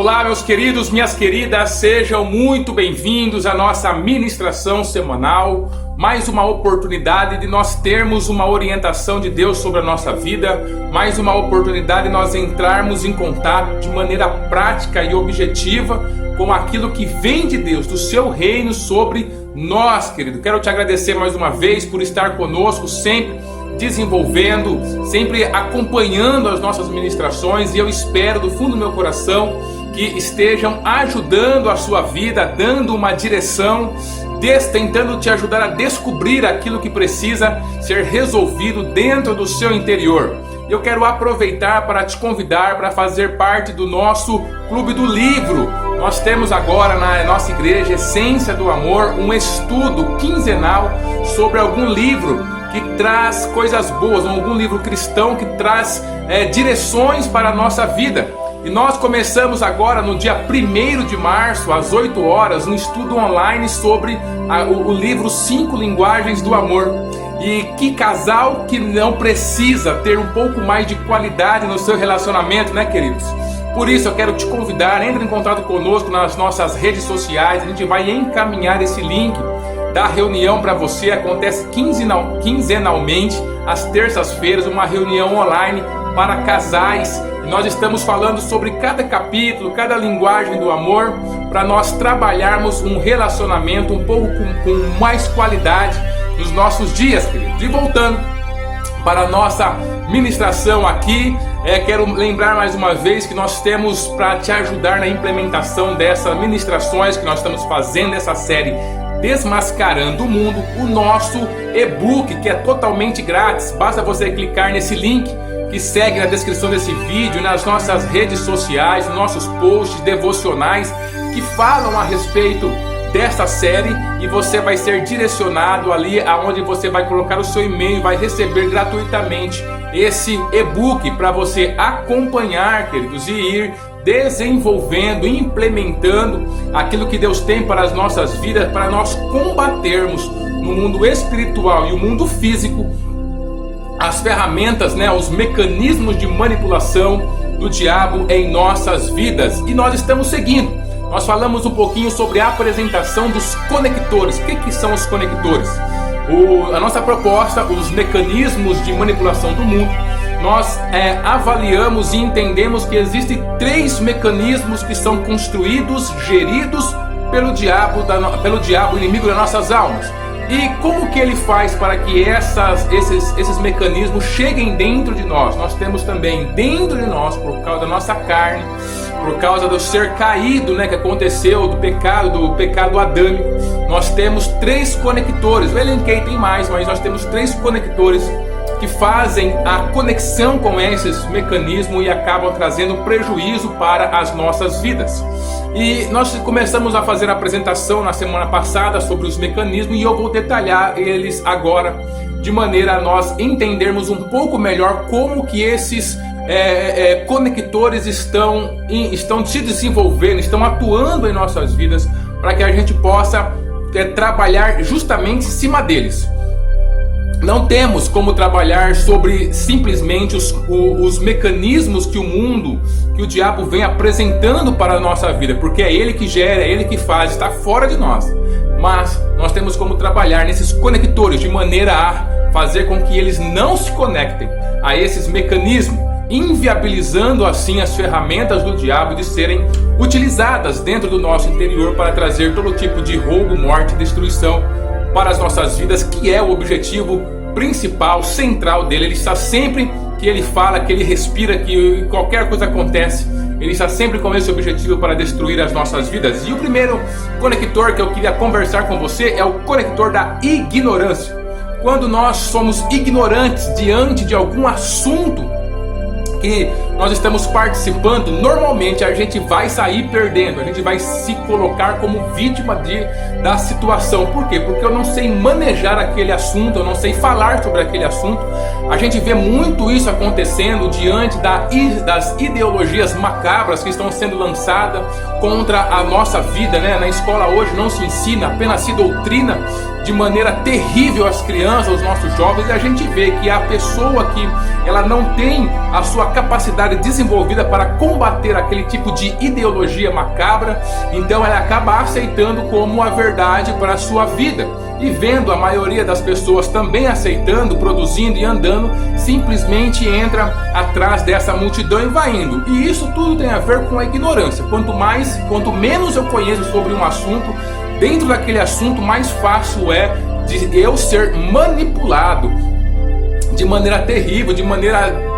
Olá, meus queridos, minhas queridas, sejam muito bem-vindos à nossa ministração semanal. Mais uma oportunidade de nós termos uma orientação de Deus sobre a nossa vida, mais uma oportunidade de nós entrarmos em contato de maneira prática e objetiva com aquilo que vem de Deus, do seu reino sobre nós, querido. Quero te agradecer mais uma vez por estar conosco sempre, desenvolvendo, sempre acompanhando as nossas ministrações, e eu espero do fundo do meu coração que estejam ajudando a sua vida, dando uma direção, tentando te ajudar a descobrir aquilo que precisa ser resolvido dentro do seu interior. Eu quero aproveitar para te convidar para fazer parte do nosso Clube do Livro. Nós temos agora na nossa igreja Essência do Amor um estudo quinzenal sobre algum livro que traz coisas boas, algum livro cristão que traz direções para a nossa vida. E nós começamos agora no dia 1º de março, às 8 horas, um estudo online sobre o livro 5 Linguagens do Amor. E que casal que não precisa ter um pouco mais de qualidade no seu relacionamento, né, queridos? Por isso eu quero te convidar, entre em contato conosco nas nossas redes sociais, a gente vai encaminhar esse link da reunião para você. Acontece quinzenalmente, às terças-feiras, uma reunião online para casais. Nós estamos falando sobre cada capítulo, cada linguagem do amor, para nós trabalharmos um relacionamento um pouco com mais qualidade nos nossos dias, queridos. E voltando para a nossa ministração aqui, quero lembrar mais uma vez que nós temos para te ajudar na implementação dessas ministrações que nós estamos fazendo, essa série Desmascarando o Mundo, o nosso e-book, que é totalmente grátis. Basta você clicar nesse link que segue na descrição desse vídeo, nas nossas redes sociais, nos nossos posts devocionais que falam a respeito desta série, e você vai ser direcionado ali aonde você vai colocar o seu e-mail e vai receber gratuitamente esse e-book para você acompanhar, queridos, e ir desenvolvendo, implementando aquilo que Deus tem para as nossas vidas, para nós combatermos no mundo espiritual e o mundo físico as ferramentas, os mecanismos de manipulação do diabo em nossas vidas. E nós estamos seguindo. Nós falamos um pouquinho sobre a apresentação dos conectores. O que são os conectores? A nossa proposta, os mecanismos de manipulação do mundo. Nós avaliamos e entendemos que existem 3 mecanismos que são construídos, geridos pelo diabo, inimigo das nossas almas. E como que ele faz para que esses mecanismos cheguem dentro de nós? Nós temos também dentro de nós, por causa da nossa carne, por causa do ser caído, que aconteceu, do pecado adâmico, nós temos 3 conectores. Eu elenquei, tem mais, mas nós temos 3 conectores que fazem a conexão com esses mecanismos e acabam trazendo prejuízo para as nossas vidas. E nós começamos a fazer a apresentação na semana passada sobre os mecanismos, e eu vou detalhar eles agora, de maneira a nós entendermos um pouco melhor como que esses conectores estão se desenvolvendo, estão atuando em nossas vidas, para que a gente possa trabalhar justamente em cima deles. Não temos como trabalhar sobre simplesmente os mecanismos que o mundo, que o diabo vem apresentando para a nossa vida, porque é ele que gera, é ele que faz, está fora de nós. Mas nós temos como trabalhar nesses conectores de maneira a fazer com que eles não se conectem a esses mecanismos, inviabilizando assim as ferramentas do diabo de serem utilizadas dentro do nosso interior para trazer todo tipo de roubo, morte e destruição para as nossas vidas, que é o objetivo principal, central dele. Ele está sempre que ele fala, que ele respira, que qualquer coisa acontece, ele está sempre com esse objetivo para destruir as nossas vidas. E o primeiro conector que eu queria conversar com você é o conector da ignorância. Quando nós somos ignorantes diante de algum assunto que nós estamos participando, normalmente a gente vai sair perdendo, a gente vai se colocar como vítima da situação. Por quê? Porque eu não sei manejar aquele assunto, eu não sei falar sobre aquele assunto. A gente vê muito isso acontecendo diante das ideologias macabras que estão sendo lançadas contra a nossa vida, Na escola hoje não se ensina, apenas se doutrina de maneira terrível as crianças, os nossos jovens, e a gente vê que a pessoa que ela não tem a sua capacidade personalidade desenvolvida para combater aquele tipo de ideologia macabra, então ela acaba aceitando como a verdade para a sua vida. E vendo a maioria das pessoas também aceitando, produzindo e andando, simplesmente entra atrás dessa multidão e vai indo. E isso tudo tem a ver com a ignorância. Quanto menos eu conheço sobre um assunto, dentro daquele assunto, mais fácil é de eu ser manipulado de maneira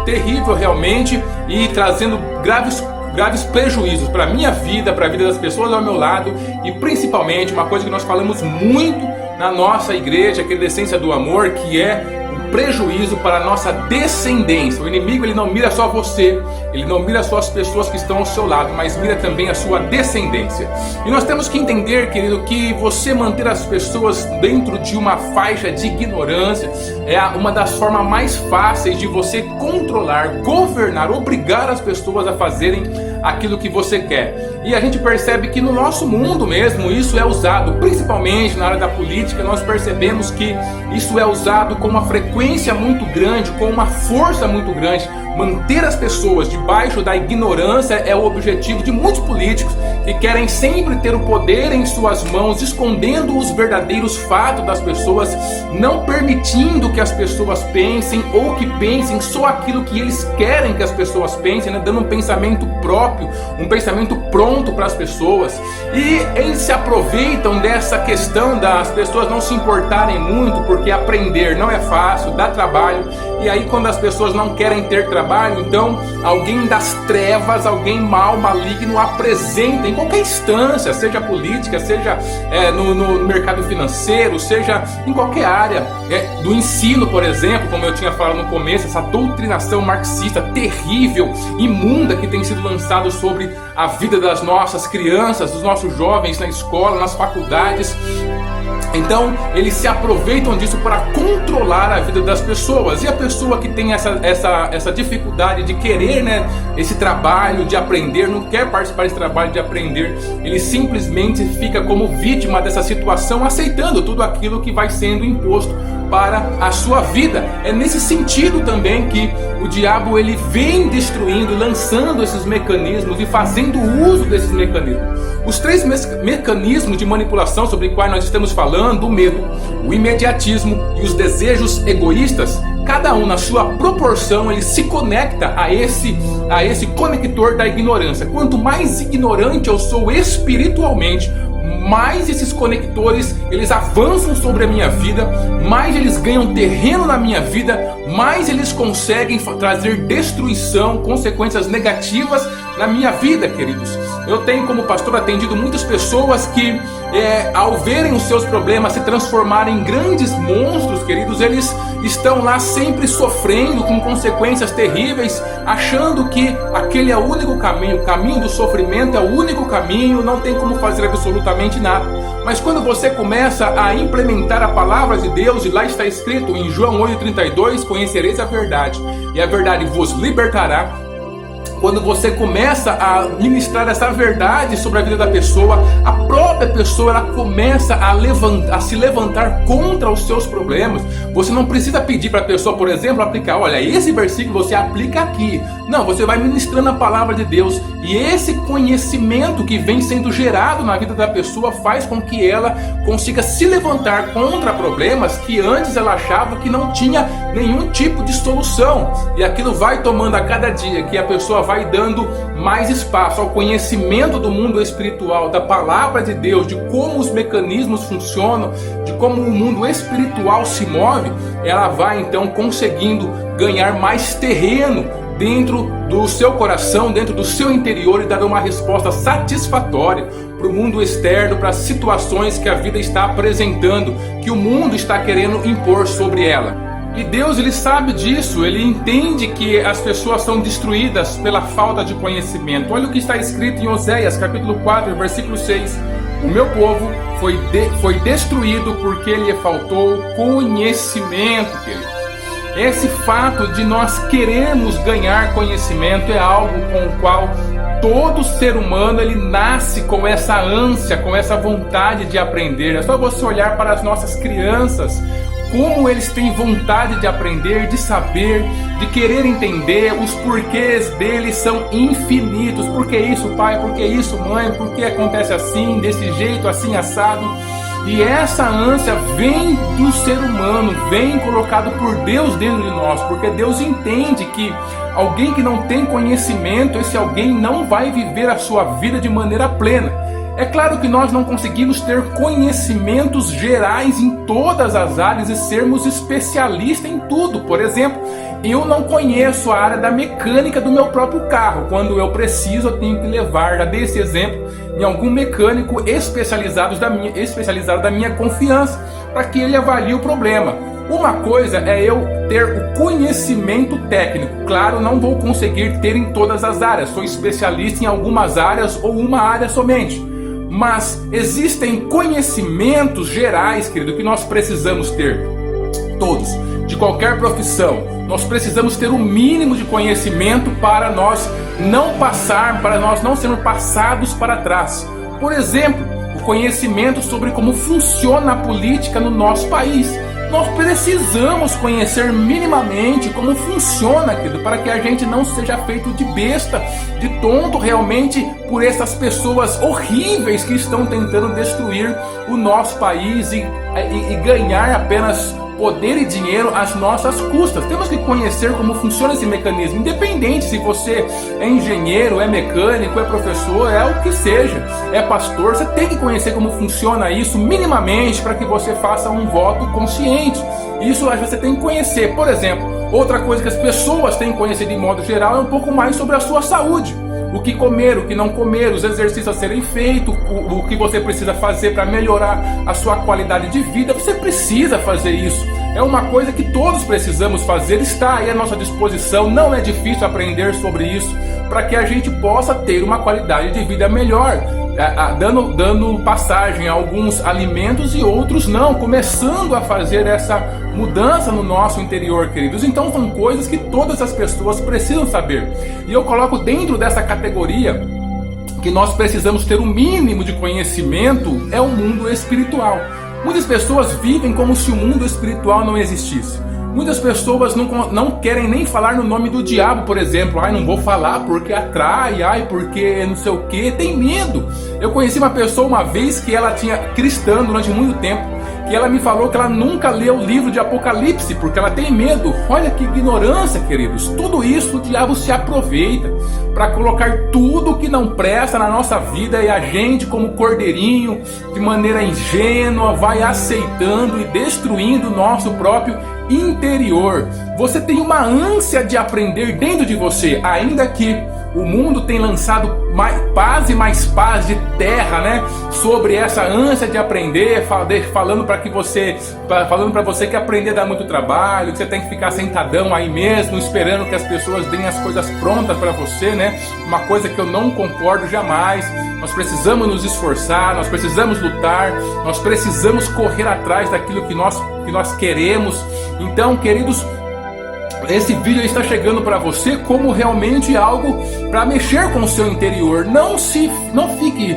terrível realmente, e trazendo graves prejuízos para a minha vida, para a vida das pessoas ao meu lado, e principalmente uma coisa que nós falamos muito na nossa igreja, que é a essência do amor, que é um prejuízo para a nossa descendência. O inimigo, ele não mira só você, ele não mira só as pessoas que estão ao seu lado, mas mira também a sua descendência. E nós temos que entender, querido, que você manter as pessoas dentro de uma faixa de ignorância é uma das formas mais fáceis de você controlar, governar, obrigar as pessoas a fazerem aquilo que você quer. E a gente percebe que no nosso mundo mesmo isso é usado, principalmente na área da política. Nós percebemos que isso é usado com uma frequência muito grande, com uma força muito grande. Manter as pessoas debaixo da ignorância é o objetivo de muitos políticos que querem sempre ter o poder em suas mãos, escondendo os verdadeiros fatos das pessoas, não permitindo que as pessoas pensem, ou que pensem só aquilo que eles querem que as pessoas pensem, né? Dando um pensamento próprio, um pensamento pronto para as pessoas. E eles se aproveitam dessa questão das pessoas não se importarem muito, porque aprender não é fácil, dá trabalho. E aí, quando as pessoas não querem ter trabalho, então alguém das trevas, alguém mau, maligno, apresenta em qualquer instância, seja política, seja no mercado financeiro, seja em qualquer área do ensino, por exemplo, como eu tinha falado no começo, essa doutrinação marxista terrível, imunda, que tem sido lançado sobre a vida das nossas crianças, dos nossos jovens na escola, nas faculdades. Então eles se aproveitam disso para controlar a vida das pessoas. E a pessoa que tem essa dificuldade de querer, né, esse trabalho de aprender, não quer participar desse trabalho de aprender, ele simplesmente fica como vítima dessa situação, aceitando tudo aquilo que vai sendo imposto para a sua vida. É nesse sentido também que o diabo, ele vem destruindo, lançando esses mecanismos e fazendo uso desses mecanismos. Os três mecanismos de manipulação sobre os quais nós estamos falando: o medo, o imediatismo e os desejos egoístas, cada um na sua proporção, ele se conecta a esse conector da ignorância. Quanto mais ignorante eu sou espiritualmente, mais esses conectores, eles avançam sobre a minha vida, mais eles ganham terreno na minha vida, mais eles conseguem trazer destruição, consequências negativas na minha vida, queridos. Eu tenho, como pastor, atendido muitas pessoas que, ao verem os seus problemas se transformarem em grandes monstros, queridos, eles estão lá sempre sofrendo com consequências terríveis, achando que aquele é o único caminho, o caminho do sofrimento é o único caminho, não tem como fazer absolutamente nada. Mas quando você começa a implementar a palavra de Deus, e lá está escrito em João 8,32, conhecereis a verdade, e a verdade vos libertará. Quando você começa a ministrar essa verdade sobre a vida da pessoa, a própria pessoa, ela começa a se levantar contra os seus problemas. Você não precisa pedir para a pessoa, por exemplo, aplicar: olha, esse versículo você aplica aqui. Não, você vai ministrando a palavra de Deus, e esse conhecimento que vem sendo gerado na vida da pessoa faz com que ela consiga se levantar contra problemas que antes ela achava que não tinha nenhum tipo de solução. E aquilo vai tomando a cada dia que a pessoa vai dando mais espaço ao conhecimento do mundo espiritual, da palavra de Deus, de como os mecanismos funcionam, de como o mundo espiritual se move. Ela vai então conseguindo ganhar mais terreno dentro do seu coração, dentro do seu interior, e dar uma resposta satisfatória para o mundo externo, para as situações que a vida está apresentando, que o mundo está querendo impor sobre ela. E Deus, ele sabe disso, ele entende que as pessoas são destruídas pela falta de conhecimento. Olha o que está escrito em Oséias, capítulo 4, versículo 6. O meu povo foi destruído porque lhe faltou conhecimento, querido. Esse fato de nós queremos ganhar conhecimento é algo com o qual todo ser humano, ele nasce com essa ânsia, com essa vontade de aprender. É só você olhar para as nossas crianças. como eles têm vontade de aprender, de saber, de querer entender. Os porquês deles são infinitos. Por que isso, pai? Por que isso, mãe? Por que acontece assim, desse jeito, assim, assado? E essa ânsia vem do ser humano, vem colocado por Deus dentro de nós, porque Deus entende que alguém que não tem conhecimento, esse alguém não vai viver a sua vida de maneira plena. É claro que nós não conseguimos ter conhecimentos gerais em todas as áreas e sermos especialistas em tudo. Por exemplo, eu não conheço a área da mecânica do meu próprio carro. Quando eu preciso, eu tenho que levar, já dei esse exemplo, em algum mecânico especializado da minha confiança, para que ele avalie o problema. Uma coisa é eu ter o conhecimento técnico. Claro, não vou conseguir ter em todas as áreas. Sou especialista em algumas áreas ou uma área somente. Mas existem conhecimentos gerais, querido, que nós precisamos ter. Todos, de qualquer profissão. Nós precisamos ter o mínimo de conhecimento para nós não sermos passados para trás. Por exemplo, o conhecimento sobre como funciona a política no nosso país. Nós precisamos conhecer minimamente como funciona, querido, para que a gente não seja feito de besta, de tonto realmente por essas pessoas horríveis que estão tentando destruir o nosso país e ganhar apenas poder e dinheiro às nossas custas. Temos que conhecer como funciona esse mecanismo, independente se você é engenheiro, é mecânico, é professor, é o que seja, é pastor. Você tem que conhecer como funciona isso minimamente para que você faça um voto consciente. Isso você tem que conhecer. Por exemplo, outra coisa que as pessoas têm que conhecer de modo geral é um pouco mais sobre a sua saúde. O que comer, o que não comer, os exercícios a serem feitos, o que você precisa fazer para melhorar a sua qualidade de vida. Você precisa fazer isso. É uma coisa que todos precisamos fazer, está aí à nossa disposição. Não é difícil aprender sobre isso para que a gente possa ter uma qualidade de vida melhor, dando passagem a alguns alimentos e outros não, começando a fazer essa mudança no nosso interior, queridos. Então são coisas que todas as pessoas precisam saber. E eu coloco dentro dessa categoria que nós precisamos ter o mínimo de conhecimento, é o mundo espiritual. Muitas pessoas vivem como se o mundo espiritual não existisse. Muitas pessoas não querem nem falar no nome do diabo, por exemplo. Ai, não vou falar porque atrai, ai, porque não sei o que, tem medo. Eu conheci uma pessoa uma vez que ela tinha cristã durante muito tempo, que ela me falou que ela nunca leu o livro de Apocalipse, porque ela tem medo. Olha que ignorância, queridos. Tudo isso o diabo se aproveita para colocar tudo que não presta na nossa vida, e a gente, como cordeirinho, de maneira ingênua, vai aceitando e destruindo o nosso próprio interior. Você tem uma ânsia de aprender dentro de você, ainda que o mundo tem lançado paz e mais paz de terra, né, sobre essa ânsia de aprender, falando para você que aprender dá muito trabalho, que você tem que ficar sentadão aí mesmo, esperando que as pessoas deem as coisas prontas para você, né? Uma coisa que eu não concordo jamais. Nós precisamos nos esforçar, nós precisamos lutar, nós precisamos correr atrás daquilo que nós queremos. Então, queridos, esse vídeo está chegando para você como realmente algo para mexer com o seu interior. Não fique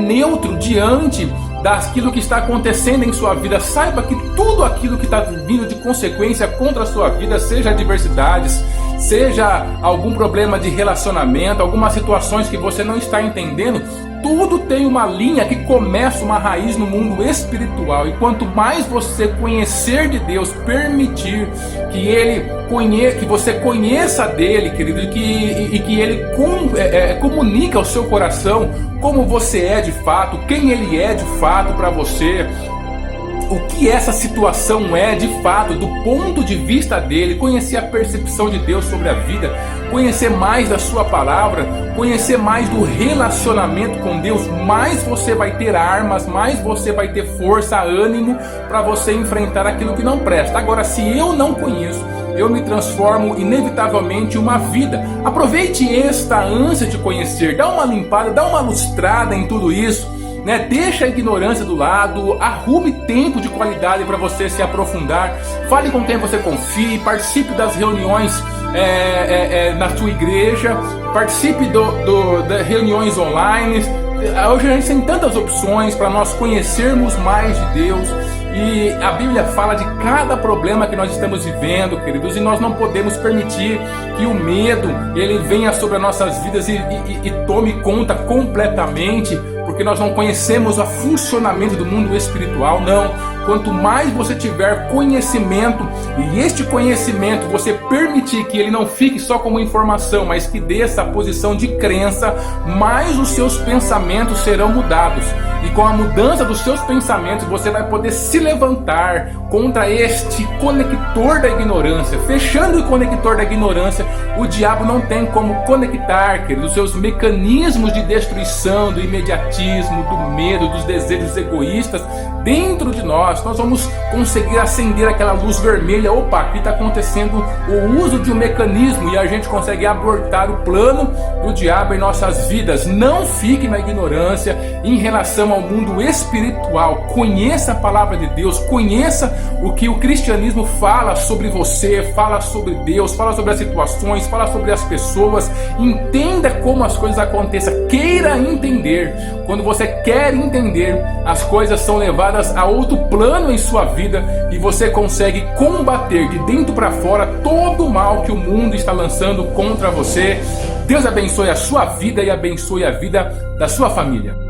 neutro diante daquilo que está acontecendo em sua vida. Saiba que tudo aquilo que está vindo de consequência contra a sua vida, seja adversidades, seja algum problema de relacionamento, algumas situações que você não está entendendo, tudo tem uma linha que começa uma raiz no mundo espiritual. E quanto mais você conhecer de Deus, permitir que você conheça dele, querido, e que ele comunique ao seu coração como você é de fato, quem ele é de fato para você, o que essa situação é de fato do ponto de vista dele, conhecer a percepção de Deus sobre a vida, conhecer mais da sua palavra, conhecer mais do relacionamento com Deus, mais você vai ter armas, mais você vai ter força, ânimo para você enfrentar aquilo que não presta. Agora, se eu não conheço, eu me transformo inevitavelmente em uma vida. Aproveite esta ânsia de conhecer, dá uma limpada, dá uma lustrada em tudo isso, né? Deixa a ignorância do lado, arrume tempo de qualidade para você se aprofundar, fale com quem você confie, participe das reuniões na sua igreja, participe das reuniões online. Hoje a gente tem tantas opções para nós conhecermos mais de Deus. E a Bíblia fala de cada problema que nós estamos vivendo, queridos, e nós não podemos permitir que o medo ele venha sobre as nossas vidas e tome conta completamente, porque nós não conhecemos o funcionamento do mundo espiritual. Não. Quanto mais você tiver conhecimento, e este conhecimento você permitir que ele não fique só como informação, mas que dê essa posição de crença, mais os seus pensamentos serão mudados. E com a mudança dos seus pensamentos, você vai poder se levantar contra este conector da ignorância. Fechando o conector da ignorância, o diabo não tem como conectar, queridos, os seus mecanismos de destruição, do imediatismo, do medo, dos desejos egoístas dentro de nós. Nós vamos conseguir acender aquela luz vermelha. Opa, aqui está acontecendo o uso de um mecanismo, e a gente consegue abortar o plano do diabo em nossas vidas. Não fique na ignorância em relação ao mundo espiritual. Conheça a palavra de Deus, conheça o que o cristianismo fala sobre você, fala sobre Deus, fala sobre as situações, fala sobre as pessoas. Entenda como as coisas acontecem, queira entender. Quando você quer entender, as coisas são levadas a outro plano em sua vida, e você consegue combater de dentro para fora todo o mal que o mundo está lançando contra você. Deus abençoe a sua vida e abençoe a vida da sua família.